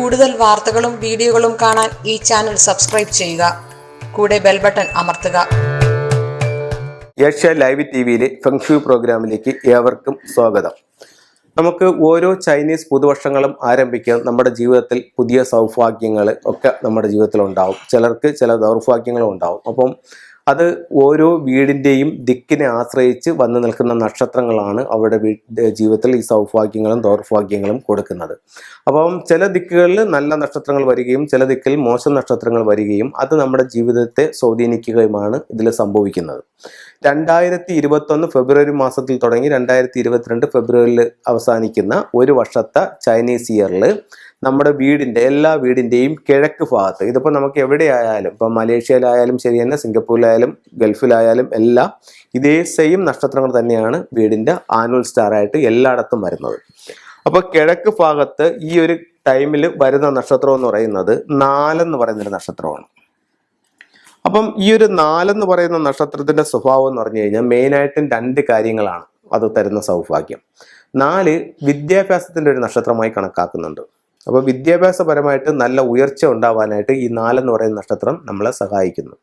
കൂടുതൽ വാർത്തകളും വീഡിയോകളും കാണാൻ ഈ ചാനൽ സബ്സ്ക്രൈബ് ചെയ്യുക. കൂടെ ബെൽ ബട്ടൺ അമർത്തുക. ഏഷ്യ ലൈവ് ടിവിയിലെ ഫെങ്ഷു പ്രോഗ്രാമിലേക്ക് ഏവർക്കും സ്വാഗതം. നമുക്ക് ഓരോ ചൈനീസ് പുതുവർഷങ്ങളും ആരംഭിക്കാൻ നമ്മുടെ ജീവിതത്തിൽ പുതിയ സൗഭാഗ്യങ്ങൾ ഒക്കെ നമ്മുടെ ജീവിതത്തിൽ ഉണ്ടാവും. ചിലർക്ക് ചില ദൗർഭാഗ്യങ്ങളും ഉണ്ടാവും. അപ്പം അത് ഓരോ വീടിൻ്റെയും ദിക്കിനെ ആശ്രയിച്ച് വന്നു നിൽക്കുന്ന നക്ഷത്രങ്ങളാണ് അവരുടെ ജീവിതത്തിൽ ഈ സൗഭാഗ്യങ്ങളും ദൗർഭാഗ്യങ്ങളും കൊടുക്കുന്നത്. അപ്പം ചില ദിക്കുകളിൽ നല്ല നക്ഷത്രങ്ങൾ വരികയും ചില ദിക്കിൽ മോശം നക്ഷത്രങ്ങൾ വരികയും അത് നമ്മുടെ ജീവിതത്തെ സ്വാധീനിക്കുകയുമാണ് ഇതിൽ സംഭവിക്കുന്നത്. 2021 ഫെബ്രുവരി മാസത്തിൽ തുടങ്ങി 2022 ഫെബ്രുവരിയിൽ അവസാനിക്കുന്ന ഒരു വർഷത്തെ ചൈനീസ് ഇയറിൽ നമ്മുടെ എല്ലാ വീടിൻ്റെയും കിഴക്ക് ഭാഗത്ത്, ഇതിപ്പോൾ നമുക്ക് എവിടെയായാലും, ഇപ്പം മലേഷ്യയിലായാലും ശരി തന്നെ, സിംഗപ്പൂരിലായാലും ഗൾഫിലായാലും എല്ലാം ഇതേ സെയിം നക്ഷത്രങ്ങൾ തന്നെയാണ് വീടിൻ്റെ ആനുവൽ സ്റ്റാറായിട്ട് എല്ലായിടത്തും വരുന്നത്. അപ്പോൾ കിഴക്ക് ഭാഗത്ത് ഈ ഒരു ടൈമിൽ വരുന്ന നക്ഷത്രം എന്ന് പറയുന്നത് 4 എന്ന് പറയുന്നൊരു നക്ഷത്രമാണ്. അപ്പം ഈ ഒരു 4 എന്ന് പറയുന്ന നക്ഷത്രത്തിന്റെ സ്വഭാവം എന്ന് പറഞ്ഞു കഴിഞ്ഞാൽ മെയിനായിട്ടും 2 കാര്യങ്ങളാണ് അത് തരുന്ന സൗഭാഗ്യം. 4 വിദ്യാഭ്യാസത്തിന്റെ ഒരു നക്ഷത്രമായി കണക്കാക്കുന്നുണ്ട്. അപ്പോൾ വിദ്യാഭ്യാസപരമായിട്ട് നല്ല ഉയർച്ച ഉണ്ടാവാനായിട്ട് ഈ 4 എന്ന് പറയുന്ന നക്ഷത്രം നമ്മളെ സഹായിക്കുന്നു.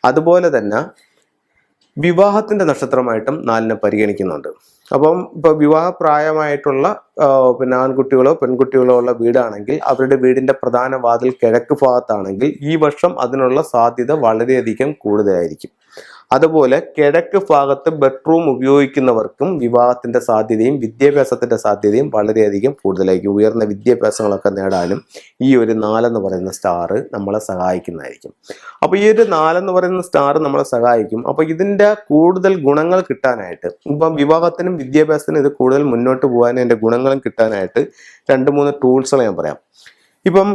അതുപോലെ തന്നെ വിവാഹത്തിന്റെ നക്ഷത്രമായിട്ടും 4നെ പരിഗണിക്കുന്നുണ്ട്. അപ്പം ഇപ്പോൾ വിവാഹപ്രായമായിട്ടുള്ള ആൺകുട്ടികളോ പെൺകുട്ടികളോ ഉള്ള വീടാണെങ്കിൽ അവരുടെ വീടിന്റെ പ്രധാന വാതിൽ കിഴക്ക് ഭാഗത്താണെങ്കിൽ ഈ വർഷം അതിനുള്ള സാധ്യത വളരെയധികം കൂടുതലായിരിക്കും. അതുപോലെ കിഴക്ക് ഭാഗത്ത് ബെഡ്റൂം ഉപയോഗിക്കുന്നവർക്കും വിവാഹത്തിന്റെ സാധ്യതയും വിദ്യാഭ്യാസത്തിന്റെ സാധ്യതയും വളരെയധികം കൂടുതലായിരിക്കും. ഉയർന്ന വിദ്യാഭ്യാസങ്ങളൊക്കെ നേടാനും ഈ ഒരു 4 എന്ന് പറയുന്ന സ്റ്റാർ നമ്മളെ സഹായിക്കുന്നതായിരിക്കും. അപ്പോൾ ഈ ഒരു 4 എന്ന് പറയുന്ന സ്റ്റാർ നമ്മളെ സഹായിക്കും. അപ്പോൾ ഇതിന്റെ കൂടുതൽ ഗുണങ്ങൾ കിട്ടാനായിട്ട്, ഇപ്പം വിവാഹത്തിനും വിദ്യാഭ്യാസത്തിനും ഇത് കൂടുതൽ മുന്നോട്ട് പോകാനും അതിന്റെ ഗുണങ്ങളും കിട്ടാനായിട്ട് 2-3 ടൂൾസുകൾ ഞാൻ പറയാം. ഇപ്പം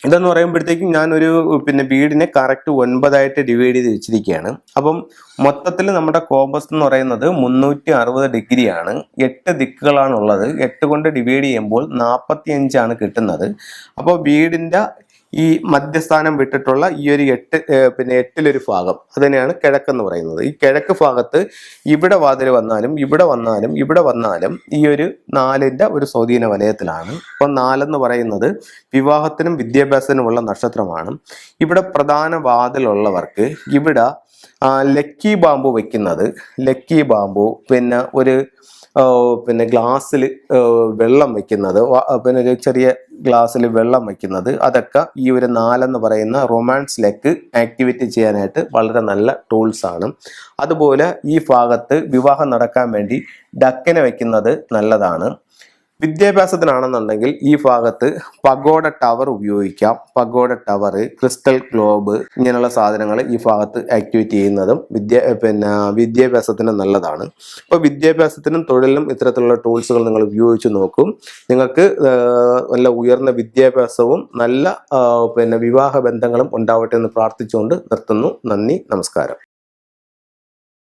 ഇതെന്ന് പറയുമ്പോഴത്തേക്കും ഞാനൊരു വീടിനെ കറക്റ്റ് 9 ആയിട്ട് ഡിവൈഡ് ചെയ്ത് വെച്ചിരിക്കുകയാണ്. അപ്പം മൊത്തത്തിൽ നമ്മുടെ കോമ്പസ് എന്ന് പറയുന്നത് 360 ഡിഗ്രിയാണ്. 8 ദിക്കുകളാണുള്ളത്. 8 കൊണ്ട് ഡിവൈഡ് ചെയ്യുമ്പോൾ 45 ആണ് കിട്ടുന്നത്. അപ്പോൾ വീടിൻ്റെ ഈ മധ്യസ്ഥാനം വിട്ടിട്ടുള്ള ഈ ഒരു 8 ഭാഗം അതിനെയാണ് കിഴക്കെന്ന് പറയുന്നത്. ഈ കിഴക്ക് ഭാഗത്ത് ഇവിടെ വാതിൽ വന്നാലും ഇവിടെ വന്നാലും ഈ ഒരു 4ന്റെ ഒരു സ്വാധീന വലയത്തിലാണ്. അപ്പം 4 എന്ന് പറയുന്നത് വിവാഹത്തിനും വിദ്യാഭ്യാസത്തിനുമുള്ള നക്ഷത്രമാണ്. ഇവിടെ പ്രധാന വാതിലുള്ളവർക്ക് ഇവിടെ ലക്കി ബാമ്പു വെക്കുന്നത്, ലക്കി ബാമ്പു, ഗ്ലാസ്സിൽ വെള്ളം വെക്കുന്നത്, ഒരു ചെറിയ ഗ്ലാസ്സിൽ വെള്ളം വെക്കുന്നത്, അതൊക്കെ ഈ ഒരു 4 എന്ന് പറയുന്ന റൊമാൻസ് ലെക്ക് ആക്ടിവേറ്റ് ചെയ്യാനായിട്ട് വളരെ നല്ല ടൂൾസ് ആണ്. അതുപോലെ ഈ ഭാഗത്ത് വിവാഹം നടക്കാൻ വേണ്ടി ഡക്കിനെ വെക്കുന്നത് നല്ലതാണ്. വിദ്യാഭ്യാസത്തിനാണെന്നുണ്ടെങ്കിൽ ഈ ഭാഗത്ത് പഗോഡ ടവർ ഉപയോഗിക്കാം. പഗോഡ ടവർ, ക്രിസ്റ്റൽ ഗ്ലോബ്, ഇങ്ങനെയുള്ള സാധനങ്ങൾ ഈ ഭാഗത്ത് ആക്ടിവേറ്റ് ചെയ്യുന്നതും വിദ്യാഭ്യാസത്തിന് നല്ലതാണ്. അപ്പോൾ വിദ്യാഭ്യാസത്തിനും തൊഴിലിനും ഇത്തരത്തിലുള്ള ടൂൾസുകൾ നിങ്ങൾ ഉപയോഗിച്ച് നോക്കും. നിങ്ങൾക്ക് നല്ല ഉയർന്ന വിദ്യാഭ്യാസവും നല്ല വിവാഹ ബന്ധങ്ങളും ഉണ്ടാവട്ടെ എന്ന് പ്രാർത്ഥിച്ചുകൊണ്ട് നിർത്തുന്നു. നന്ദി, നമസ്കാരം.